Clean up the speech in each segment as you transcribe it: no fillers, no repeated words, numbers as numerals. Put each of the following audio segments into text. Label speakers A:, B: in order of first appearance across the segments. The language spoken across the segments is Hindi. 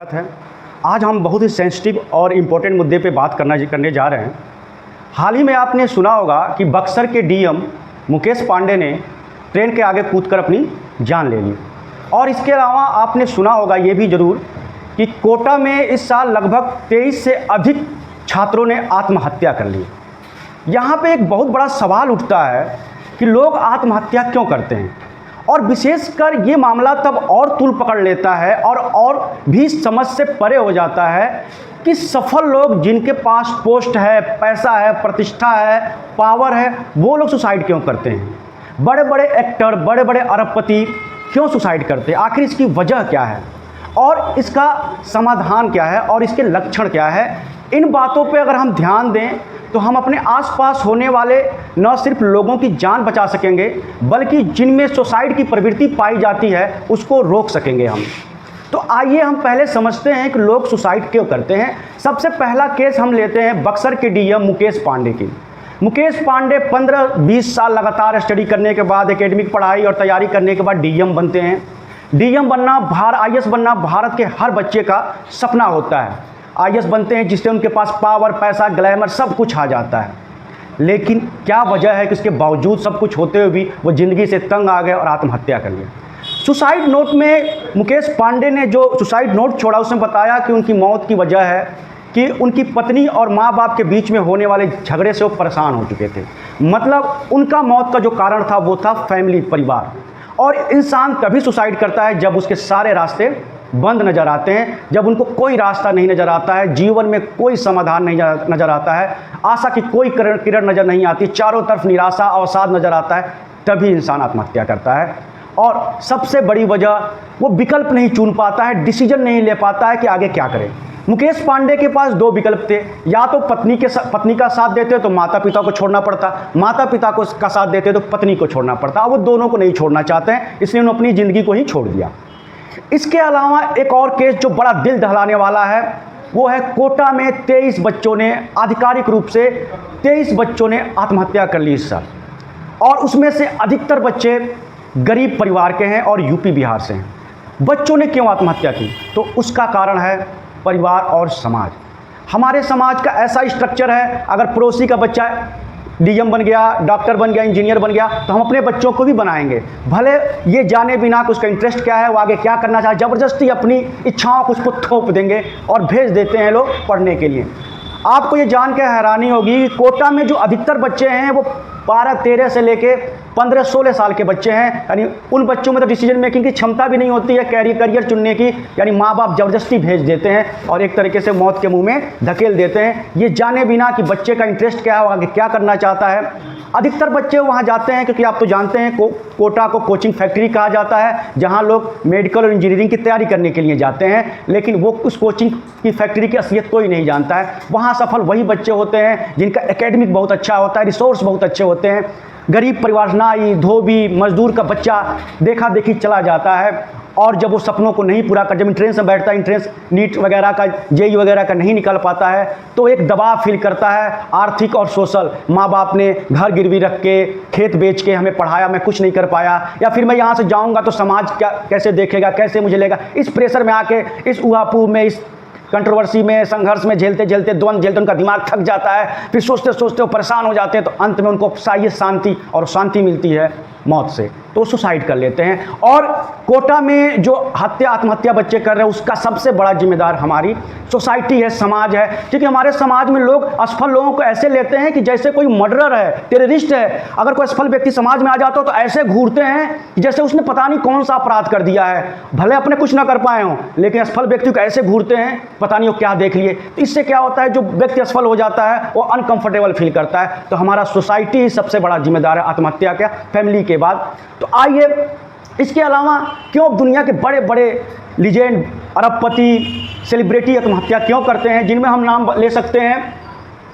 A: बात है। आज हम बहुत ही सेंसिटिव और इम्पोर्टेंट मुद्दे पे बात करने जा रहे हैं। हाल ही में आपने सुना होगा कि बक्सर के डीएम मुकेश पांडे ने ट्रेन के आगे कूदकर अपनी जान ले ली। और इसके अलावा आपने सुना होगा ये भी ज़रूर कि कोटा में इस साल लगभग 23 से अधिक छात्रों ने आत्महत्या कर ली। यहाँ पे एक बहुत बड़ा सवाल उठता है कि लोग आत्महत्या क्यों करते हैं, और विशेषकर ये मामला तब और तूल पकड़ लेता है और भी समझ से परे हो जाता है कि सफल लोग जिनके पास पोस्ट है, पैसा है, प्रतिष्ठा है, पावर है, वो लोग सुसाइड क्यों करते हैं। बड़े बड़े एक्टर, बड़े बड़े अरबपति क्यों सुसाइड करते हैं, आखिर इसकी वजह क्या है और इसका समाधान क्या है और इसके लक्षण क्या है। इन बातों पे अगर हम ध्यान दें तो हम अपने आसपास होने वाले न सिर्फ लोगों की जान बचा सकेंगे, बल्कि जिनमें सुसाइड की प्रवृत्ति पाई जाती है उसको रोक सकेंगे हम। तो आइए हम पहले समझते हैं कि लोग सुसाइड क्यों करते हैं। सबसे पहला केस हम लेते हैं बक्सर के डीएम मुकेश पांडे की। मुकेश पांडे 15-20 साल लगातार स्टडी करने के बाद, एकेडमिक पढ़ाई और तैयारी करने के बाद डीएम बनते हैं। डीएम बनना, आईएएस बनना भारत के हर बच्चे का सपना होता है। आईएएस बनते हैं जिससे उनके पास पावर, पैसा, ग्लैमर सब कुछ आ जाता है। लेकिन क्या वजह है कि उसके बावजूद सब कुछ होते हुए भी वो ज़िंदगी से तंग आ गए और आत्महत्या कर लिया। सुसाइड नोट में मुकेश पांडे ने जो सुसाइड नोट छोड़ा उसमें बताया कि उनकी मौत की वजह है कि उनकी पत्नी और माँ बाप के बीच में होने वाले झगड़े से वो परेशान हो चुके थे। मतलब उनका मौत का जो कारण था वो था फैमिली, परिवार। और इंसान तभी सुसाइड करता है जब उसके सारे रास्ते बंद नज़र आते हैं, जब उनको कोई रास्ता नहीं नज़र आता है, जीवन में कोई समाधान नहीं नज़र आता है, आशा की कोई किरण नज़र नहीं आती, चारों तरफ निराशा, अवसाद नज़र आता है, तभी इंसान आत्महत्या करता है। और सबसे बड़ी वजह वो विकल्प नहीं चुन पाता है, डिसीजन नहीं ले पाता है कि आगे क्या करें। मुकेश पांडे के पास दो विकल्प थे, या तो पत्नी का साथ देते तो माता पिता को छोड़ना पड़ता, माता पिता का साथ देते तो पत्नी को छोड़ना पड़ता। अब वो दोनों को नहीं छोड़ना चाहते हैं, इसलिए उन्होंने अपनी ज़िंदगी को ही छोड़ दिया। इसके अलावा एक और केस जो बड़ा दिल दहलाने वाला है वो है कोटा में 23 बच्चों ने, आधिकारिक रूप से 23 बच्चों ने आत्महत्या कर ली इस साल। और उसमें से अधिकतर बच्चे गरीब परिवार के हैं और यूपी बिहार से हैं। बच्चों ने क्यों आत्महत्या की, तो उसका कारण है परिवार और समाज। हमारे समाज का ऐसा स्ट्रक्चर है, अगर पड़ोसी का बच्चा डीएम बन गया, डॉक्टर बन गया, इंजीनियर बन गया, तो हम अपने बच्चों को भी बनाएंगे, भले ये जाने बिना कि उसका इंटरेस्ट क्या है, वो आगे क्या करना चाहे, ज़बरदस्ती अपनी इच्छाओं को उसको थोप देंगे और भेज देते हैं लोग पढ़ने के लिए। आपको ये जान के हैरानी होगी कि कोटा में जो अधिकतर बच्चे हैं वो 12-13 से लेके 15-16 साल के बच्चे हैं। यानी उन बच्चों में तो डिसीजन मेकिंग की क्षमता भी नहीं होती है, करियर चुनने की। यानी माँ बाप ज़बरदस्ती भेज देते हैं और एक तरीके से मौत के मुंह में धकेल देते हैं, ये जाने बिना कि बच्चे का इंटरेस्ट क्या है, वो आगे क्या करना चाहता है। अधिकतर बच्चे वहाँ जाते हैं क्योंकि आप तो जानते हैं कोटा को कोचिंग फैक्ट्री कहा जाता है, जहाँ लोग मेडिकल और इंजीनियरिंग की तैयारी करने के लिए जाते हैं। लेकिन वो उस कोचिंग की फैक्ट्री की असलियत कोई नहीं जानता है। वहाँ सफल वही बच्चे होते हैं जिनका एकेडमिक बहुत अच्छा होता है, रिसोर्स बहुत अच्छे होते हैं। गरीब परिवार, नाई, धोबी, मजदूर का बच्चा देखा देखी चला जाता है, और जब वो सपनों को नहीं पूरा कर, जब इंट्रेंस में बैठता है, इंट्रेंस नीट वगैरह का, जेई वगैरह का नहीं निकल पाता है, तो एक दबाव फील करता है, आर्थिक और सोशल। माँ बाप ने घर गिरवी रख के, खेत बेच के हमें पढ़ाया, मैं कुछ नहीं कर पाया, या फिर मैं यहाँ से जाऊँगा तो समाज क्या कैसे देखेगा, कैसे मुझे लेगा। इस प्रेशर में आके, इस उहापोह में, इस कंट्रोवर्सी में, संघर्ष में झेलते झेलते, द्वंद्व झेलते उनका दिमाग थक जाता है। फिर सोचते सोचते वो परेशान हो जाते हैं, तो अंत में उनको चाहिए शांति, और शांति मिलती है मौत से, तो सुसाइड कर लेते हैं। और कोटा में जो आत्महत्या बच्चे कर रहे हैं उसका सबसे बड़ा जिम्मेदार हमारी सोसाइटी है, समाज है। क्योंकि हमारे समाज में लोग असफल लोगों को ऐसे लेते हैं कि जैसे कोई मर्डरर है, टेररिस्ट है। अगर कोई असफल व्यक्ति समाज में आ जाता हो तो ऐसे घूरते हैं कि जैसे उसने पता नहीं कौन सा अपराध कर दिया है, भले अपने कुछ ना कर पाए हों, लेकिन असफल व्यक्ति को ऐसे घूरते हैं, पता नहीं वो क्या देख लिए। तो इससे क्या होता है, जो व्यक्ति असफल हो जाता है वो अनकंफर्टेबल फील करता है। तो हमारा सोसाइटी ही सबसे बड़ा जिम्मेदार है आत्महत्या का, फैमिली के बाद। तो आइए, इसके अलावा क्यों दुनिया के बड़े बड़े लीजेंड, अरबपति, सेलिब्रिटी आत्महत्या क्यों करते हैं, जिनमें हम नाम ले सकते हैं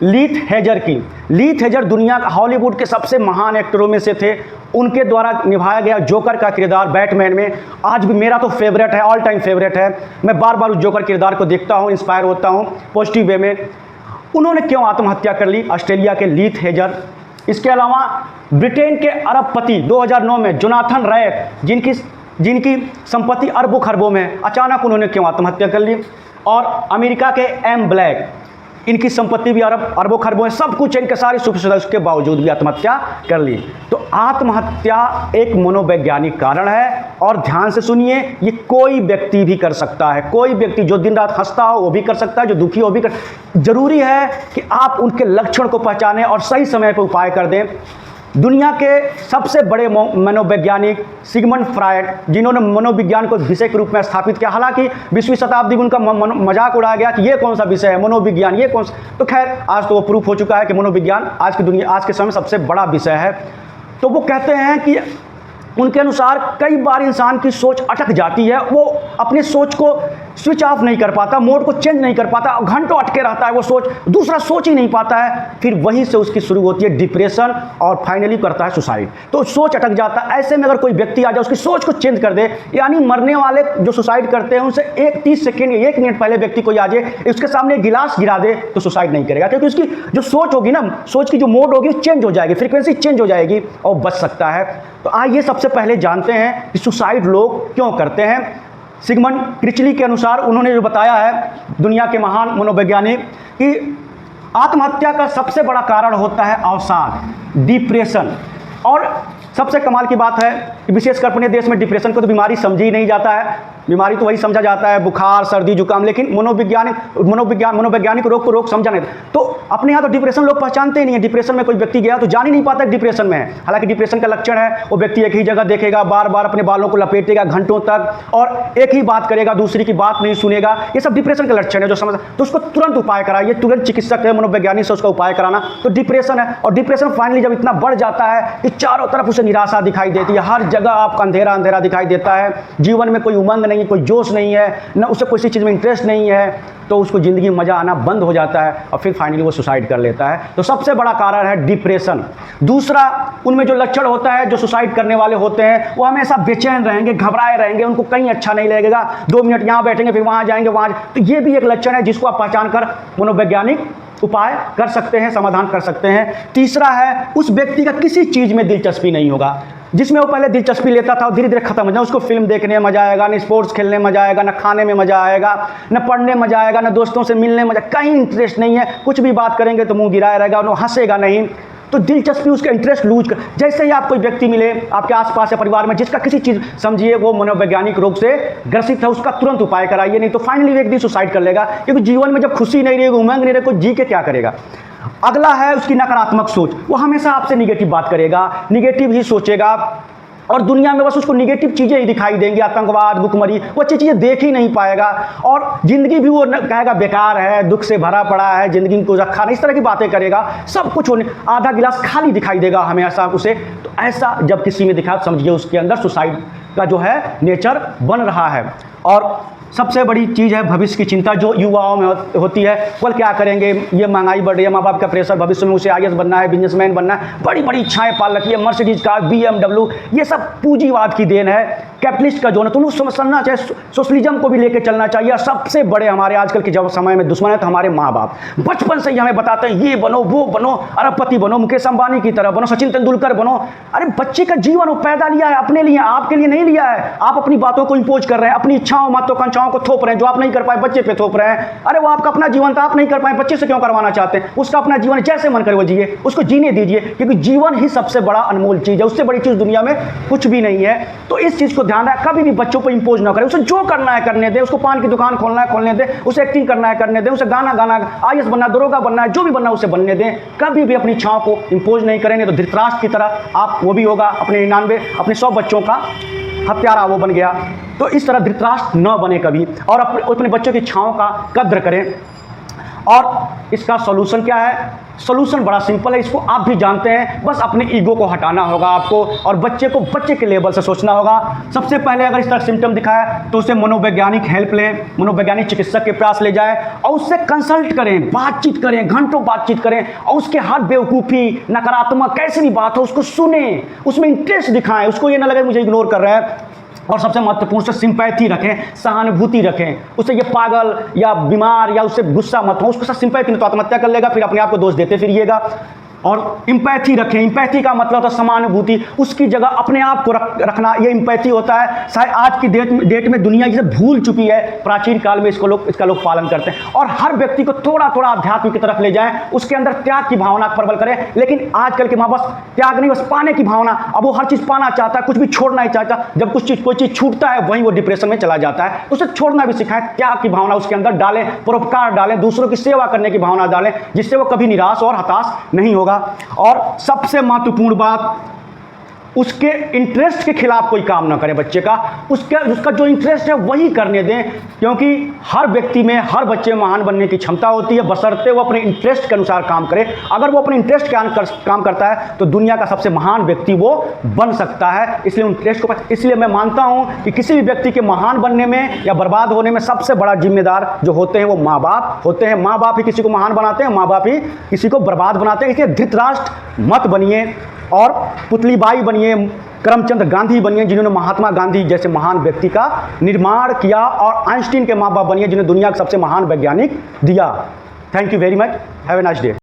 A: लीथ हेजर की। लीथ हेजर दुनिया का हॉलीवुड के सबसे महान एक्टरों में से थे। उनके द्वारा निभाया गया जोकर का किरदार बैटमैन में आज भी मेरा तो फेवरेट है, ऑल टाइम फेवरेट है। मैं बार बार उस जोकर किरदार को देखता हूँ, इंस्पायर होता हूँ पॉजिटिव वे में। उन्होंने क्यों आत्महत्या कर ली, ऑस्ट्रेलिया के लीथ हेजर। इसके अलावा ब्रिटेन के अरबपति 2009 में जोनाथन रैट, जिनकी जिनकी संपत्ति अरबों खरबों में है, अचानक उन्होंने क्यों आत्महत्या कर ली। और अमेरिका के एम ब्लैक, इनकी संपत्ति भी अरबों खरबों है, सब कुछ इनके सारी सुख सुविधा, उसके बावजूद भी आत्महत्या कर ली। तो आत्महत्या एक मनोवैज्ञानिक कारण है। और ध्यान से सुनिए, ये कोई व्यक्ति भी कर सकता है, कोई व्यक्ति जो दिन रात हंसता हो वो भी कर सकता है, जो दुखी हो वो भी कर। जरूरी है कि आप उनके लक्षण को पहचानें और सही समय पर उपाय कर दें। दुनिया के सबसे बड़े मनोवैज्ञानिक सिगमंड फ्रायड, जिन्होंने मनोविज्ञान को विषय के रूप में स्थापित किया, हालांकि 20वीं शताब्दी में उनका मजाक उड़ाया गया कि ये कौन सा विषय है मनोविज्ञान, ये कौन सा। तो खैर आज तो वो प्रूफ हो चुका है कि मनोविज्ञान आज के समय सबसे बड़ा विषय है। तो वो कहते हैं कि उनके अनुसार कई बार इंसान की सोच अटक जाती है, वो अपनी सोच को स्विच ऑफ नहीं कर पाता, मोड को चेंज नहीं कर पाता, घंटों अटके रहता है, वो सोच दूसरा सोच ही नहीं पाता है। फिर वहीं से उसकी शुरू होती है डिप्रेशन और फाइनली करता है सुसाइड। तो सोच अटक जाता है। ऐसे में अगर कोई व्यक्ति आ जाए, उसकी सोच को चेंज कर दे, यानी मरने वाले जो सुसाइड करते हैं उनसे 30 सेकेंड 1 मिनट पहले व्यक्ति कोई आ जाए, उसके सामने गिलास गिरा दे तो सुसाइड नहीं करेगा, क्योंकि उसकी जो सोच होगी ना, सोच की जो मोड होगी चेंज हो जाएगी, फ्रीक्वेंसी चेंज हो जाएगी और बच सकता है। तो आइए सबसे पहले जानते हैं कि सुसाइड लोग क्यों करते हैं। सिगमंड क्रिचली के अनुसार उन्होंने जो बताया है, दुनिया के महान मनोवैज्ञानिक, कि आत्महत्या का सबसे बड़ा कारण होता है अवसाद, डिप्रेशन। और सबसे कमाल की बात है कि विशेषकर अपने देश में डिप्रेशन को तो बीमारी समझी ही नहीं जाता है। बीमारी तो वही समझा जाता है बुखार, सर्दी, जुकाम, लेकिन मनोवैज्ञानिक रोग को रोग समझा नहीं। तो अपने यहाँ तो डिप्रेशन लोग पहचानते ही नहीं है। डिप्रेशन में कोई व्यक्ति गया तो जान ही नहीं पाता है डिप्रेशन में है। हालांकि डिप्रेशन का लक्षण है वो व्यक्ति एक ही जगह देखेगा, बार बार अपने बालों को लपेटेगा घंटों तक और एक ही बात करेगा, दूसरी की बात नहीं सुनेगा। ये सब डिप्रेशन का लक्षण है जो समझ। तो उसको तुरंत उपाय कराइए, तुरंत चिकित्सक है मनोवैज्ञानिक से उसका उपाय कराना। तो डिप्रेशन है, और डिप्रेशन फाइनली जब इतना बढ़ जाता है कि चारों तरफ उसे निराशा दिखाई देती है, हर जगह आपका अंधेरा अंधेरा दिखाई देता है, जीवन में कोई उमंग नहीं, कोई जोश नहीं है, ना उसे किसी चीज़ में इंटरेस्ट नहीं है, तो उसको ज़िंदगी में मज़ा आना बंद हो जाता है और फिर फाइनली वो सुसाइड कर लेता है। तो सबसे बड़ा कारण है डिप्रेशन। दूसरा, उनमें जो लक्षण होता है, जो सुसाइड करने वाले होते हैं वो हमेशा बेचैन रहेंगे, घबराए रहेंगे, उनको कहीं अच्छा नहीं लगेगा, 2 मिनट यहाँ बैठेंगे फिर वहाँ जाएंगे, वहाँ। तो ये भी एक लक्षण है जिसको आप पहचान कर मनोवैज्ञानिक उपाय कर सकते हैं, समाधान कर सकते हैं। तीसरा है, उस व्यक्ति का किसी चीज़ में दिलचस्पी नहीं होगा, जिसमें वो पहले दिलचस्पी लेता था वो धीरे धीरे खत्म हो जाए। उसको फिल्म देखने में मजा आएगा, न स्पोर्ट्स खेलने में मजा आएगा, न खाने में मजा आएगा, न पढ़ने में मजा आएगा, न दोस्तों से मिलने में मजा, कहीं इंटरेस्ट नहीं है। कुछ भी बात करेंगे तो मुंह गिराया रहेगा, वो हंसेगा नहीं। तो दिलचस्पी, उसका इंटरेस्ट लूज कर। जैसे ही आप कोई व्यक्ति मिले आपके आसपास या परिवार में जिसका किसी चीज़ समझिए वो मनोवैज्ञानिक रोग से ग्रसित है, उसका तुरंत उपाय कराइए, नहीं तो फाइनली व्यक्ति सुसाइड कर लेगा। क्योंकि जीवन में जब खुशी नहीं रहेगी, उमंग नहीं रहेगी, जी के क्या करेगा। अगला है उसकी नकारात्मक सोच। वो हमेशा आपसे निगेटिव बात करेगा, निगेटिव ही सोचेगा और दुनिया में बस उसको निगेटिव चीज़ें ही दिखाई देंगी, आतंकवाद, भुखमरी, वो अच्छी चीज़ें देख ही नहीं पाएगा। और ज़िंदगी भी वो कहेगा बेकार है, दुख से भरा पड़ा है, ज़िंदगी को रखा नहीं, इस तरह की बातें करेगा। सब कुछ होने, आधा गिलास खाली दिखाई देगा हमेशा उसे। तो ऐसा जब किसी में दिखा समझिए उसके अंदर सुसाइड का जो है नेचर बन रहा है। और सबसे बड़ी चीज़ है भविष्य की चिंता, जो युवाओं में होती है। कल क्या करेंगे, ये महंगाई बढ़ रही है, माँ बाप का प्रेशर, भविष्य में उसे IAS बनना है, बिजनेसमैन बनना है, बड़ी बड़ी इच्छाएं पाल रखी है, मर्सिडीज कार, BMW, ये सब पूंजीवाद की देन है, कैपिटलिस्ट का जोन है। तो उनको समझना चाहिए, सोशलिज्म को भी लेकर चलना चाहिए। और सबसे बड़े हमारे आजकल के जब समय में दुश्मन है तो हमारे माँ बाप बचपन से ही हमें बताते हैं ये बनो, वो बनो, अरबपति बनो, मुकेश अंबानी की तरह बनो, सचिन तेंदुलकर बनो। अरे बच्चे का जीवन वो पैदा लिया है अपने लिए, आपके लिए नहीं लिया है। आप अपनी बातों को इंपोज कर रहे हैं, अपनी इच्छाओं महत्वाकांक्षाओं को थोप रहे हैं, जो आप नहीं कर पाए बच्चे पे थोप रहे हैं। अरे वो आपका अपना जीवन था, आप नहीं कर पाए, बच्चे से क्यों करवाना चाहते हैं। उसका अपना जीवन जैसे मन करे वो जिए, उसको जीने दीजिए, क्योंकि जीवन ही सबसे बड़ा अनमोल चीज़ है। उससे बड़ी चीज़ दुनिया में कुछ भी नहीं है। तो इस चीज़ को ध्यान रखें, कभी भी बच्चों पर इंपोज ना करें। उसे जो करना है करने दें, उसको पान की दुकान खोलना है खोलने दें, उसे एक्टिंग करना है करने दें, उसे गाना गाना, IAS बनना, दरोगा बनना है, जो भी बनना है उसे बनने दें। कभी भी अपनी इच्छाओं को इंपोज नहीं करेंगे तो धृतराष्ट्र की तरह आप वो भी होगा, अपने 100 बच्चों का हत्यारा वो बन गया। तो इस तरह धृतराष्ट्र न बने कभी, और अपने बच्चों की इच्छाओं का कद्र करें। और इसका सॉल्यूशन क्या है? सॉल्यूशन बड़ा सिंपल है, इसको आप भी जानते हैं। बस अपने ईगो को हटाना होगा आपको, और बच्चे को बच्चे के लेवल से सोचना होगा। सबसे पहले अगर इस तरह सिम्टम दिखाए तो उसे मनोवैज्ञानिक हेल्प लें, मनोवैज्ञानिक चिकित्सक के पास ले जाएं और उससे कंसल्ट करें, बातचीत करें, घंटों बातचीत करें, और उसके हर बेवकूफ़ी, नकारात्मक कैसी भी बात हो उसको सुने, उसमें इंटरेस्ट दिखाएं। उसको ये ना लगे मुझे इग्नोर कर रहा है। और सबसे महत्वपूर्ण से सिंपैथी रखें, सहानुभूति रखें। उसे ये पागल या बीमार या उससे गुस्सा मत हो, उसके साथ सिंपैथी, नहीं तो आत्महत्या कर लेगा, फिर अपने आप को दोष देते फिरिएगा। और इम्पैथी रखें। इम्पैथी का मतलब होता है समानुभूति, उसकी जगह अपने आप को रखना, ये इम्पैथी होता है। शायद आज की डेट में दुनिया जिसे भूल चुकी है, प्राचीन काल में इसका लोग पालन करते हैं। और हर व्यक्ति को थोड़ा थोड़ा अध्यात्म की तरफ ले जाएं, उसके अंदर त्याग की भावना प्रबल करें। लेकिन आजकल के माँ बस त्याग नहीं, बस पाने की भावना। अब वो हर चीज़ पाना चाहता है, कुछ भी छोड़ना नहीं चाहता। जब कोई चीज़ छूटता है वहीं वो डिप्रेशन में चला जाता है। उसे छोड़ना भी सिखाएं, त्याग की भावना उसके अंदर डालें, परोपकार डालें, दूसरों की सेवा करने की भावना डालें, जिससे वो कभी निराश और हताश नहीं होगा। और सबसे महत्वपूर्ण बात, उसके इंटरेस्ट के खिलाफ कोई काम ना करें बच्चे का। उसका जो इंटरेस्ट है वही करने दें, क्योंकि हर व्यक्ति में, हर बच्चे में महान बनने की क्षमता होती है, बशर्ते वो अपने इंटरेस्ट के अनुसार काम करे। अगर वो अपने इंटरेस्ट के काम करता है तो दुनिया का सबसे महान व्यक्ति वो बन सकता है। इसलिए मैं मानता हूँ कि किसी भी व्यक्ति के महान बनने में या बर्बाद होने में सबसे बड़ा जिम्मेदार जो होते हैं वो माँ बाप होते हैं। माँ बाप ही किसी को महान बनाते हैं, माँ बाप ही किसी को बर्बाद बनाते हैं। इसलिए धृतराष्ट्र मत बनिए और पुतलीबाई बनिए, करमचंद गांधी बनिए, जिन्होंने महात्मा गांधी जैसे महान व्यक्ति का निर्माण किया, और आइंस्टीन के माँ बाप बनिए, जिन्हें दुनिया का सबसे महान वैज्ञानिक दिया। Thank you very much, have a nice day.